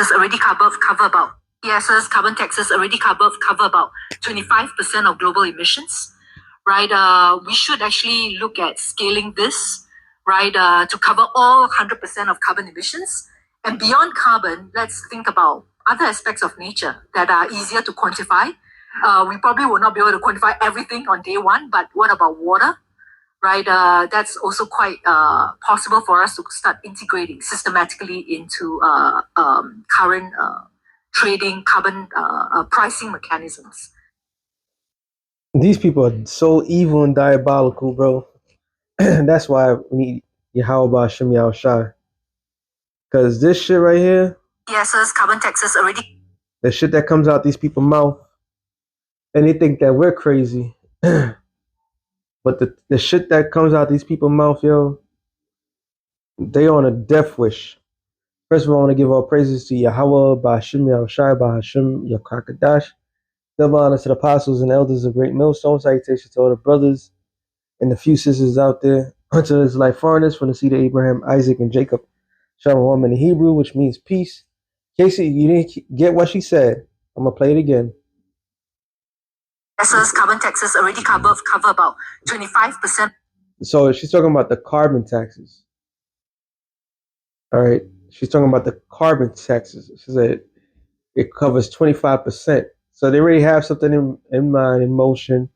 taxes already cover about ES's carbon taxes already cover about 25% of global emissions, right? We should actually look at scaling this, right, to cover all 100% of carbon emissions. And beyond carbon, let's think about other aspects of nature that are easier to quantify. We probably will not be able to quantify everything on day one, but what about water? Right, that's also quite possible for us to start integrating systematically into current trading carbon pricing mechanisms. These people are so evil and diabolical, bro. That's why we need Yahweh Shem Shai. Because this shit right here, ES's carbon taxes already. the shit that comes out these people's mouth, and they think that we're crazy. But the shit that comes out these people's mouth, yo, they on a death wish. First of all, I want to give all praises to Yahweh, Ba'ashim Yahushai, Ba'ashim Yakakadash. Double honor to the apostles and elders of Great Millstone. Salutations to all the brothers and the few sisters out there. Unto his life foreigners from the seed of Abraham, Isaac, and Jacob. Shalom in the Hebrew, which means peace. Casey, you didn't get what she said. I'm going to play it again. ES's carbon taxes already cover about 25%. So she's talking about the carbon taxes. All right. She's talking about the carbon taxes. She said it covers 25%. So they already have something in mind, in motion.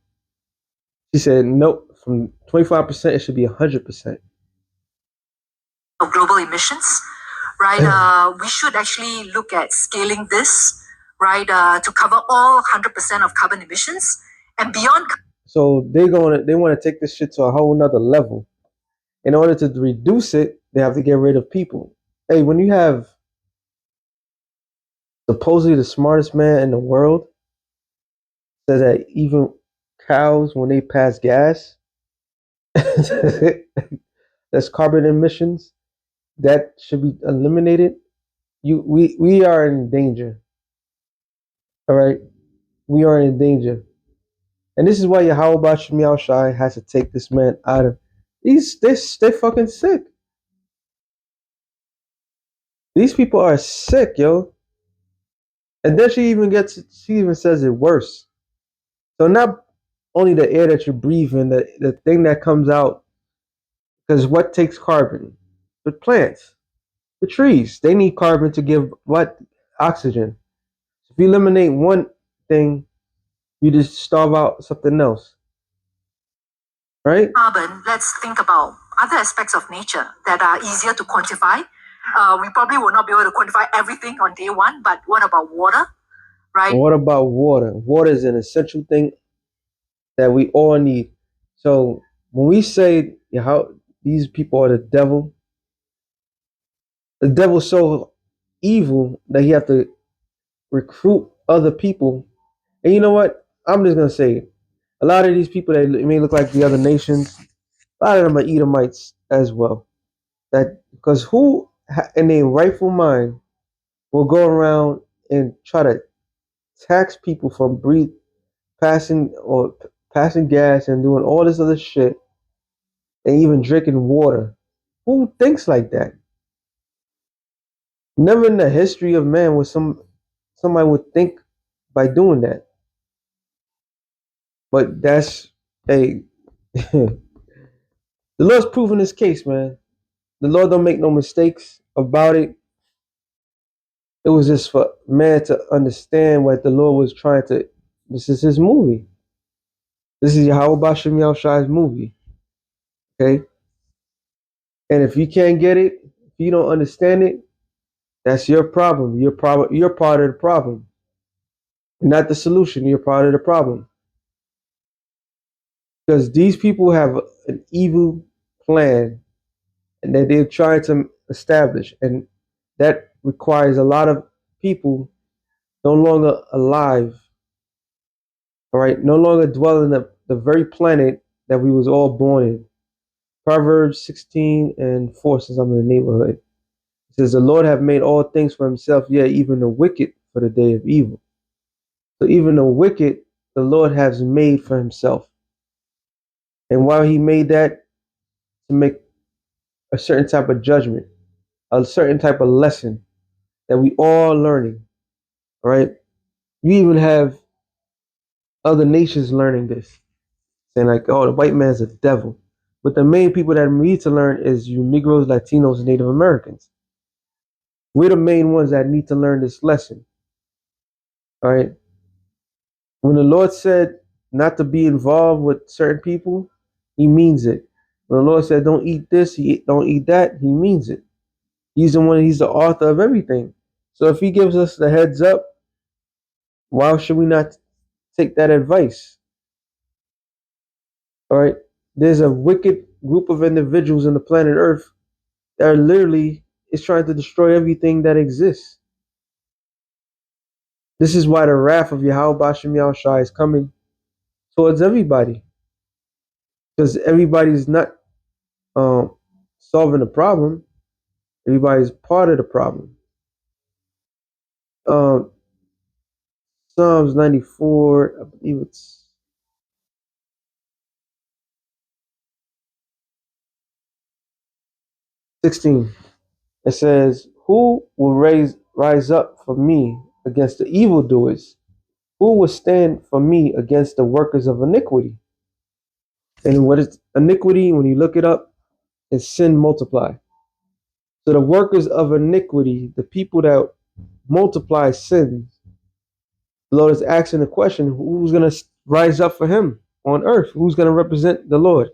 She said, nope, from 25%, it should be 100%. Of global emissions, right? We should actually look at scaling this, right, to cover all 100% of carbon emissions and beyond. So they want to take this shit to a whole nother level. In order to reduce it, they have to get rid of people. Hey, when you have supposedly the smartest man in the world says that even cows, when they pass gas, that's carbon emissions, that should be eliminated. We are in danger. All right, we are in danger, and this is why Yahweh Shem Shai has to take this man out of. They're fucking sick. These people are sick, yo. And then she even says it worse. So not only the air that you're breathing, the thing that comes out, because what takes carbon? The plants, the trees. They need carbon to give what? Oxygen. So if you eliminate one thing, you just starve out something else. Right? Carbon, let's think about other aspects of nature that are easier to quantify. We probably will not be able to quantify everything on day one, but what about water? Right? What about water? Water is an essential thing that we all need. So when we say how these people are the devil's so evil that he have to recruit other people. And you know what? I'm just gonna say it. A lot of these people that may look like the other nations, a lot of them are Edomites as well. That because who in their rightful mind will go around and try to tax people from passing gas and doing all this other shit and even drinking water? Who thinks like that? Never in the history of man would somebody would think by doing that. But that's a the Lord's proven his case, man. The Lord don't make no mistakes about it. It was just for man to understand what the Lord was trying to. This is his movie. This is Yahweh Shem Shai's movie. Okay? And if you can't get it, if you don't understand it, that's your problem. You're part of the problem. You're not the solution. You're part of the problem. Because these people have an evil plan and that they're trying to establish. And that requires a lot of people no longer alive. All right, no longer dwelling the very planet that we was all born in. Proverbs 16:4 says, I'm in the neighborhood. It says, the Lord have made all things for himself, yea, even the wicked for the day of evil. So even the wicked, the Lord has made for himself. And while he made that, to make a certain type of judgment, a certain type of lesson. that we all learning, right? You even have other nations learning this, saying like, "Oh, the white man's a devil." But the main people that need to learn is you Negroes, Latinos, and Native Americans. We're the main ones that need to learn this lesson. All right. When the Lord said not to be involved with certain people, He means it. When the Lord said don't eat this, don't eat that, He means it. He's the one. He's the author of everything. So if He gives us the heads up, why should we not take that advice? All right. There's a wicked group of individuals on the planet Earth that are literally is trying to destroy everything that exists. This is why the wrath of Yahweh Bashem Yahushai is coming towards everybody, because everybody's not um, solving the problem. Everybody's part of the problem. Um, Psalms 94, I believe it's 16. It says, "Who will rise up for me against the evildoers? Who will stand for me against the workers of iniquity?" And what is iniquity? When you look it up, is sin multiplied. So the workers of iniquity, the people that multiply sins, the Lord is asking the question: who's going to rise up for Him on earth? Who's going to represent the Lord?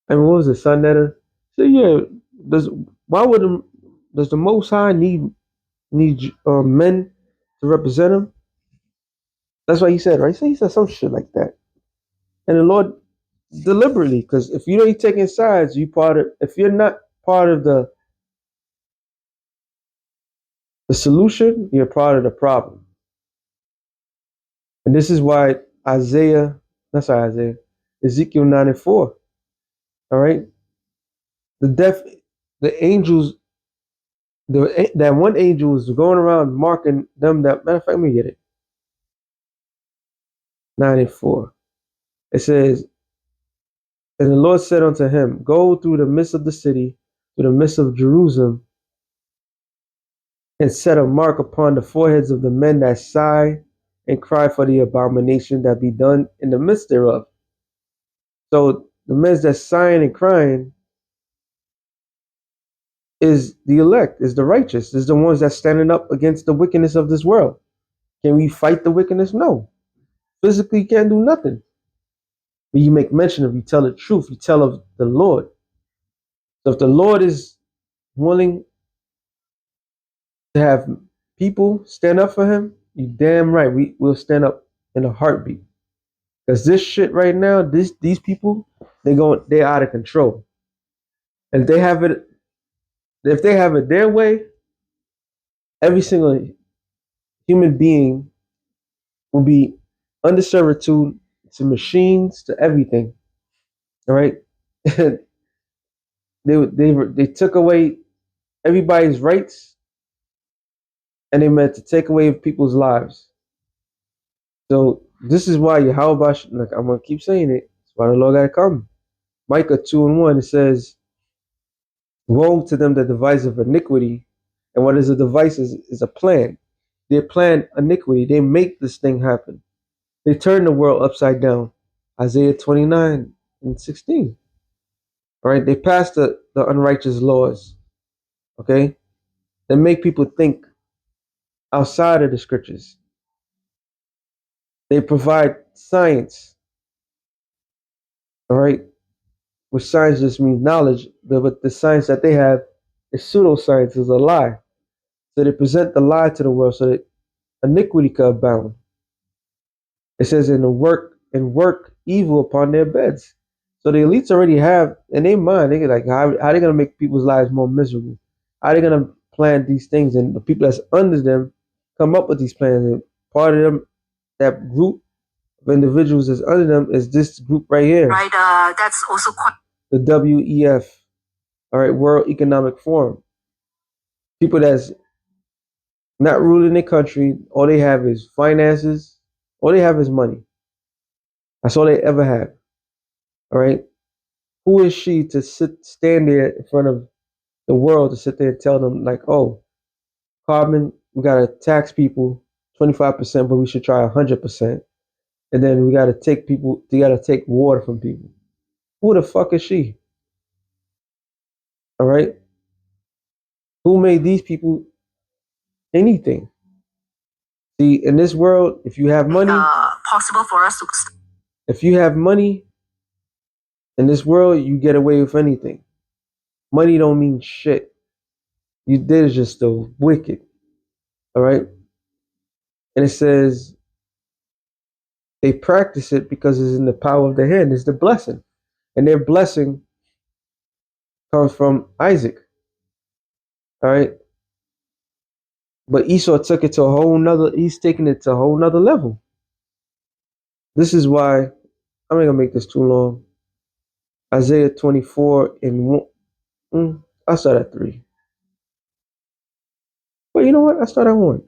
And what was the son that? So yeah, does why would does the Most High need men to represent Him? That's what He said, right? So He said some shit like that, and the Lord deliberately, because if you ain't taking sides, you part of. If you're not part of the solution, you're part of the problem. And this is why that's not Isaiah, Ezekiel 94. All right, the deaf, the angels, that one angel is going around marking them. That matter of fact, let me get it. 94. It says, "And the Lord said unto him, Go through the midst of the city, through the midst of Jerusalem, and set a mark upon the foreheads of the men that sigh and cry for the abomination that be done in the midst thereof." So the men that sighing and crying is the elect, is the righteous, is the ones that's standing up against the wickedness of this world. Can we fight the wickedness? No. Physically, you can't do nothing. But you make mention of, you tell the truth, you tell of the Lord. So if the Lord is willing to have people stand up for Him, you damn right will stand up in a heartbeat. Because this shit right now, these people, they're out of control. And if they have it their way, every single human being will be under servitude to machines, to everything. All right, they took away everybody's rights, and they meant to take away people's lives. So this is why Yahweh, like I'm gonna keep saying it. That's why the Lord gotta come. Micah 2:1, it says, "Woe to them that devise of iniquity." And what is a device is a plan. They plan iniquity. They make this thing happen. They turn the world upside down. Isaiah 29:16. All right, they pass the unrighteous laws. Okay, they make people think outside of the scriptures. They provide science. All right, which science just means knowledge, but the science that they have is pseudoscience, is a lie. So they present the lie to the world so that iniquity could abound. It says, work evil upon their beds. So the elites already have in their mind, they like, how they gonna make people's lives more miserable? How they gonna plan these things, and the people that's under them come up with these plans. And part of them, that group of individuals that's under them, is this group right here. Right. That's also quite. The WEF, all right, World Economic Forum. People that's not ruling their country, all they have is finances, all they have is money. That's all they ever have. All right. Who is she to stand there in front of the world to sit there and tell them like, oh, carbon, we gotta tax people 25%, but we should try 100%. And then we gotta take people, we gotta take water from people. Who the fuck is she? All right, who made these people anything? See, in this world, if you have money, possible for us to. if you have money in this world, you get away with anything. Money don't mean shit. You did is just the wicked. All right, and it says they practice it because it's in the power of their hand. It's the blessing, and their blessing comes from Isaac. All right, but Esau took it to a whole nother. He's taking it to a whole nother level. This is why I'm not gonna make this too long. Isaiah 24 and 1. I start at 3. But you know what? I start at 1.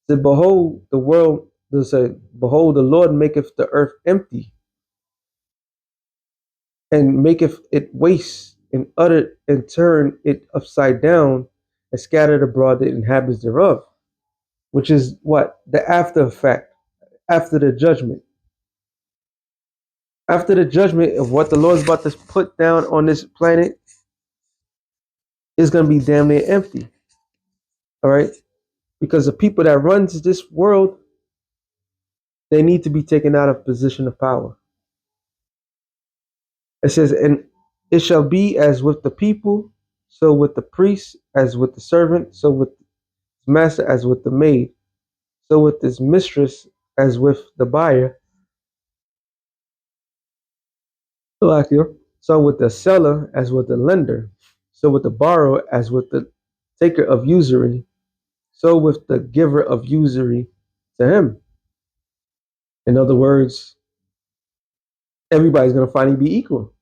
Said, behold, the world, said, behold, the Lord maketh the earth empty, and maketh it waste, and utter and turn it upside down, and scattered abroad the inhabitants thereof. Which is what? The after effect, after the judgment. After the judgment of what the Lord's about to put down on this planet is gonna be damn near empty. All right? Because the people that runs this world, they need to be taken out of position of power. It says, and it shall be as with the people, so with the priest, as with the servant, so with his master, as with the maid, so with his mistress, as with the buyer, so with the seller, as with the lender, so with the borrower, as with the taker of usury, so with the giver of usury to him. In other words, everybody's going to finally be equal.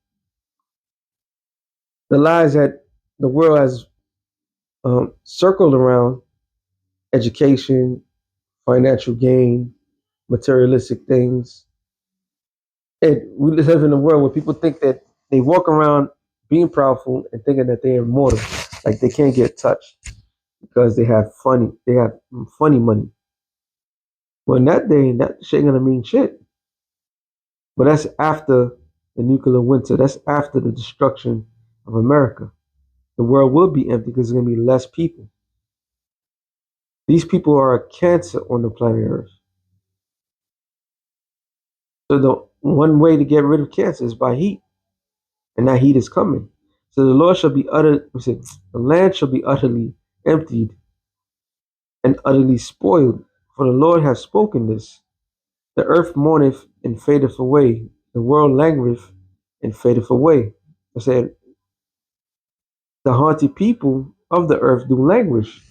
The lies that the world has circled around education, financial gain, materialistic things. And we live in a world where people think that they walk around being powerful and thinking that they're immortal, like they can't get touched because they have funny money. Well, in that day, that shit ain't gonna mean shit. But that's after the nuclear winter. That's after the destruction of America. The world will be empty because there's gonna be less people. These people are a cancer on the planet Earth. So the one way to get rid of cancer is by heat, and that heat is coming. So the Lord shall be the land shall be utterly emptied and utterly spoiled. For the Lord hath spoken this. The earth mourneth and fadeth away. The world languisheth and fadeth away. I said, the haughty people of the earth do languish.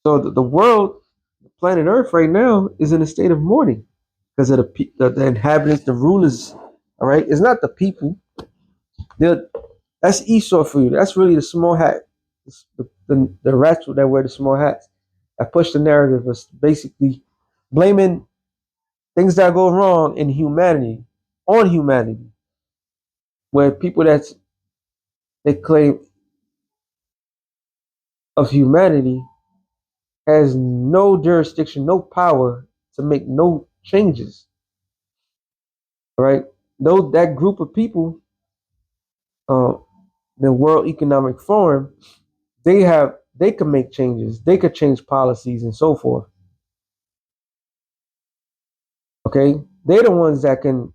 So the world, the planet Earth right now is in a state of mourning because of the inhabitants, the rulers. All right, it's not the people. They're, that's Esau for you. That's really the small hat. The rats that wear the small hats. I push the narrative of basically blaming things that go wrong in humanity on humanity, where people they claim of humanity has no jurisdiction, no power to make no changes. Right? Though that group of people, uh, the World Economic Forum, they can make changes. They could change policies and so forth. Okay, they're the ones that can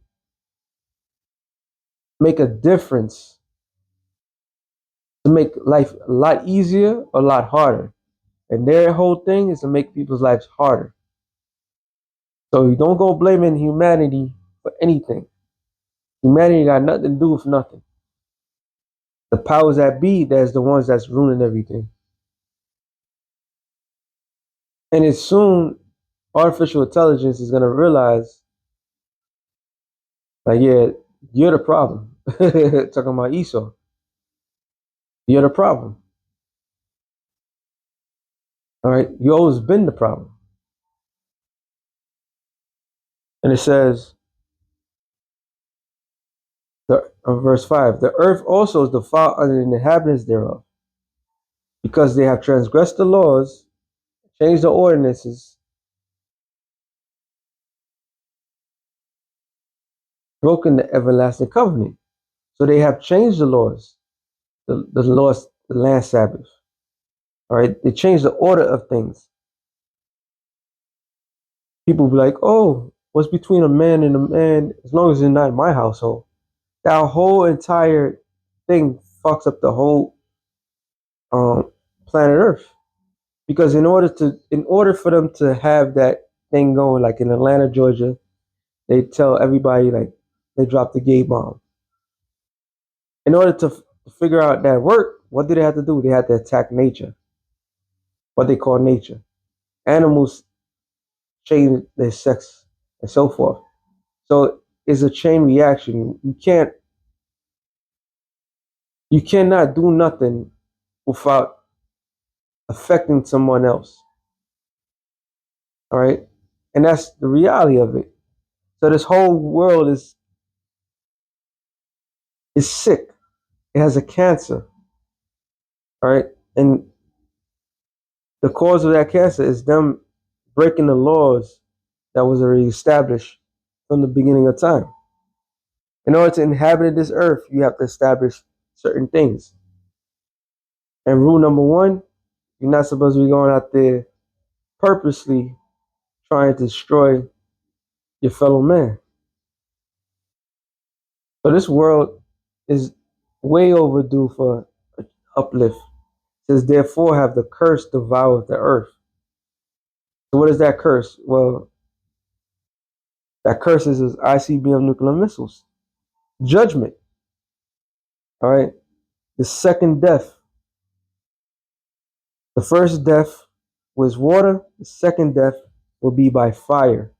make a difference to make life a lot easier or a lot harder. And their whole thing is to make people's lives harder. So you don't go blaming humanity for anything. Humanity got nothing to do with nothing. The powers that be, that's the ones that's ruining everything. And it's soon artificial intelligence is gonna realize, like, yeah, you're the problem. Talking about Esau. You're the problem. All right, you always been the problem. And it says, verse 5, the earth also is defiled under the inhabitants thereof. because they have transgressed the laws, changed the ordinances, broken the everlasting covenant. So they have changed the laws, the laws, the land Sabbath. All right, they changed the order of things. People be like, "Oh, what's between a man and a man? As long as it's not in my household." That whole entire thing fucks up the whole planet Earth. Because in order for them to have that thing going, like in Atlanta, Georgia, they tell everybody like they dropped the gay bomb. In order to figure out that work, what did they have to do? They had to attack nature, what they call nature. Animals change their sex and so forth. So it's a chain reaction. You cannot do nothing without affecting someone else. All right, and that's the reality of it. So this whole world is sick. It has a cancer. All right, and the cause of that cancer is them breaking the laws that was already established from the beginning of time. In order to inhabit this earth, you have to establish certain things. And rule number one, you're not supposed to be going out there purposely trying to destroy your fellow man. So this world is way overdue for an uplift. It says, therefore have the curse devoured the earth. So what is that curse? Well, that curse is ICBM nuclear missiles. Judgment. All right. The second death. The first death was water. The second death will be by fire.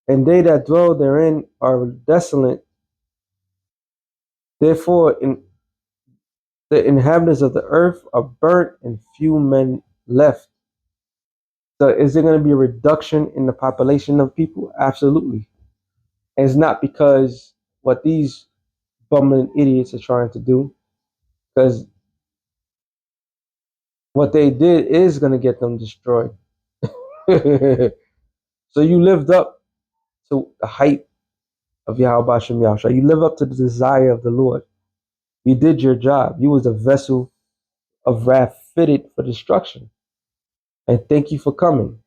And they that dwell therein are desolate. Therefore, the inhabitants of the earth are burnt and few men left. So is there going to be a reduction in the population of people? Absolutely. And it's not because what these bumbling idiots are trying to do, because what they did is going to get them destroyed. So you lived up to the height of Yahweh Shem Yahshua. You live up to the desire of the Lord. You did your job. You was a vessel of wrath fitted for destruction. And thank you for coming.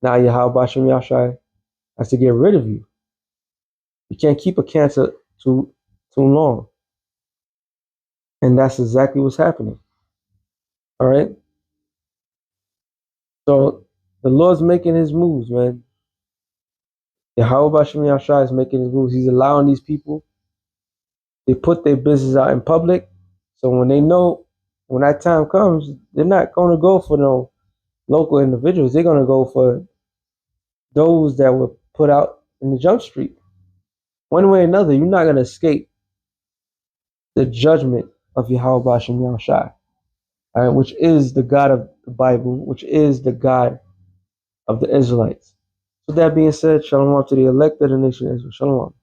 Now Yahweh Shem Yahshua has to get rid of you. You can't keep a cancer too long. And that's exactly what's happening. All right. So the Lord's making his moves, man. Yahweh Shem Yahshua is making his moves. He's allowing these people, they put their business out in public. So when they know when that time comes, they're not going to go for no local individuals. They're going to go for those that were put out in the jump street. One way or another, you're not going to escape the judgment of Yahweh Shem Yahshua, which is the God of the Bible, which is the God of the Israelites. With that being said, shalom to the elect of the nation of Israel. Shalom.